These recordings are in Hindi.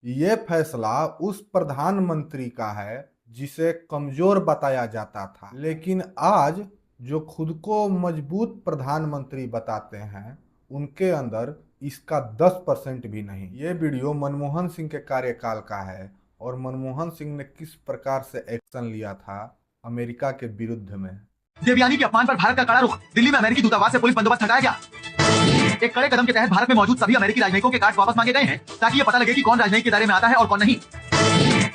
ये फैसला उस प्रधानमंत्री का है जिसे कमजोर बताया जाता था, लेकिन आज जो खुद को मजबूत प्रधानमंत्री बताते हैं उनके अंदर इसका 10% भी नहीं। ये वीडियो मनमोहन सिंह के कार्यकाल का है और मनमोहन सिंह ने किस प्रकार से एक्शन लिया था अमेरिका के विरुद्ध में। देवयानी के अपमान पर भारत का कड़ा रुख। दिल्ली में अमेरिकी दूतावास से पुलिस बंदोबस्त हटाया गया। एक कड़े कदम के तहत भारत में मौजूद सभी अमेरिकी राजनयिकों के कार्ड वापस मांगे गए हैं ताकि ये पता लगे कि कौन राजनयिक के दायरे में आता है और कौन नहीं।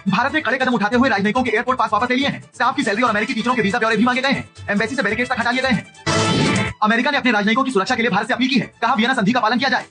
भारत ने कड़े कदम उठाते हुए राजनयिकों के एयरपोर्ट पास वापस ले लिए हैं। स्टाफ की सैलरी और अमेरिकी टीचरों के वीजा ब्यौरे भी मांगे गए हैं। एम्बेसी से बैरिकेड्स तक हटा लिए गए हैं। अमेरिका ने अपने राजनयिकों की सुरक्षा के लिए भारत से अपील की है। कहा वियना संधि का पालन किया जाए।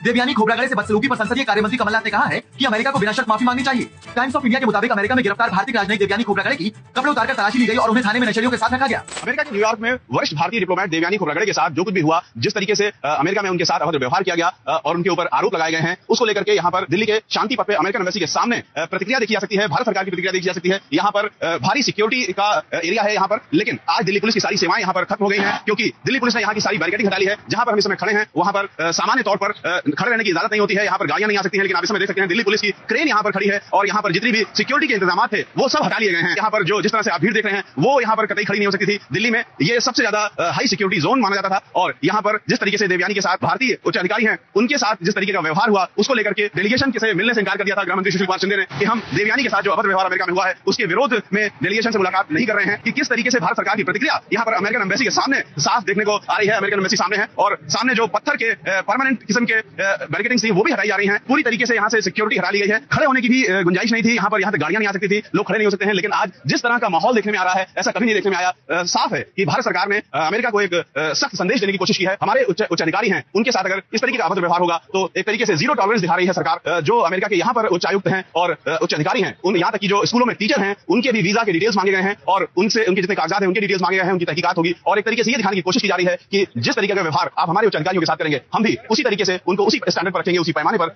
देवयानी खोबरागड़े से बदसलूकी पर संसदीय कार्यमंत्री कमलनाथ ने कहा है कि अमेरिका को बिना शर्त माफी मांगनी चाहिए। टाइम्स ऑफ इंडिया के मुताबिक अमेरिका में गिरफ्तार भारतीय राजनयिक देवयानी खोबरागड़े की कपड़े उतारकर तलाशी ली गई और उन्हें थाने में नशेड़ियों के साथ रखा गया। अमेरिका के न्यूयॉर्क में वरिष्ठ भारतीय डिप्लोमेट देवयानी खोबरागड़े के साथ जो कुछ भी हुआ, जिस तरीके से अमेरिका में उनके साथ अभद्र व्यवहार किया गया और उनके ऊपर आरोप लगाए गए हैं, उसको लेकर के यहाँ पर दिल्ली के शांति पथ पे अमेरिकन एम्बेसी के सामने प्रतिक्रिया देखी जा सकती है। भारत सरकार की प्रतिक्रिया देखी जा सकती है। यहाँ पर भारी सिक्योरिटी का एरिया है यहाँ पर, लेकिन आज दिल्ली पुलिस की सारी सेवाएं यहाँ पर खत्म हो गई हैं, क्योंकि दिल्ली पुलिस ने यहाँ की सारी बैरिकेडिंग हटा ली है। जहां पर हम इस समय खड़े हैं वहां पर सामान्य तौर पर खड़े रहने की इजाजत नहीं होती है। यहाँ पर गाड़ियां नहीं आ सकती हैं, लेकिन आप इस समय देख सकते हैं दिल्ली पुलिस की क्रेन यहाँ पर खड़ी है और यहाँ पर जितनी भी सिक्योरिटी के इंतजाम थे वो सब हटा लिए गए हैं। यहाँ पर जो जिस तरह से आप भीड़ देख रहे हैं वो यहाँ पर कतई खड़ी नहीं हो सकती थी। दिल्ली में ये सबसे ज्यादा हाई सिक्योरिटी जोन माना जाता था और यहाँ पर जिस तरीके से देवयानी के साथ भारतीय उच्च अधिकारी हैं उनके साथ जिस तरीके का व्यवहार हुआ, उसको लेकर के डेलीगेशन से मिलने से इंकार कर दिया था गृह मंत्री सुशील कुमार शिंदे ने कि हम देवयानी के साथ जो अभद्र व्यवहार अमेरिका में हुआ है उसके विरोध में डेलीगेशन से मुलाकात नहीं कर रहे हैं। कि किस तरीके से भारत सरकार की प्रतिक्रिया यहाँ पर अमेरिकन एम्बेसी के सामने साफ देखने को आ रही है। अमेरिकन एम्बेसी सामने है और सामने जो पत्थर के परमानेंट किस्म के बैरिकेडिंग थी वो भी हटाई जा रही है। पूरी तरीके से यहाँ से सिक्योरिटी हटा ली गई है। खड़े होने की भी गुंजाइश नहीं थी। यहाँ पर गाड़ियां नहीं आ सकती थी, लोग खड़े नहीं हो सकते हैं। लेकिन आज जिस तरह का माहौल देखने में आ रहा है ऐसा कभी नहीं देखने में आया। साफ है कि भारत सरकार ने अमेरिका को एक सख्त संदेश देने की कोशिश की है। हमारे उच्च अधिकारी हैं उनके साथ अगर इस तरीके का अभद्र व्यवहार होगा तो एक तरीके से जीरो टॉलरेंस दिखा रही है सरकार। जो अमेरिका के यहाँ पर उच्चायुक्त हैं और उच्च अधिकारी हैं, उन यहाँ तक की जो स्कूलों में टीचर हैं उनके भी वीजा के डिटेल्स मांगे गए हैं और उनसे उनके जितने कागजात हैं उनके डिटेल्स मांगे गए हैं, उनकी तहकीकात होगी। और एक तरीके से ये दिखाने की कोशिश की जा रही है कि जिस तरीके का व्यवहार आप हमारे उच्च अधिकारियों के साथ करेंगे हम भी उसी तरीके से उनको उसी स्टैंडर्ड पर रखेंगे, उसी पैमाने पर।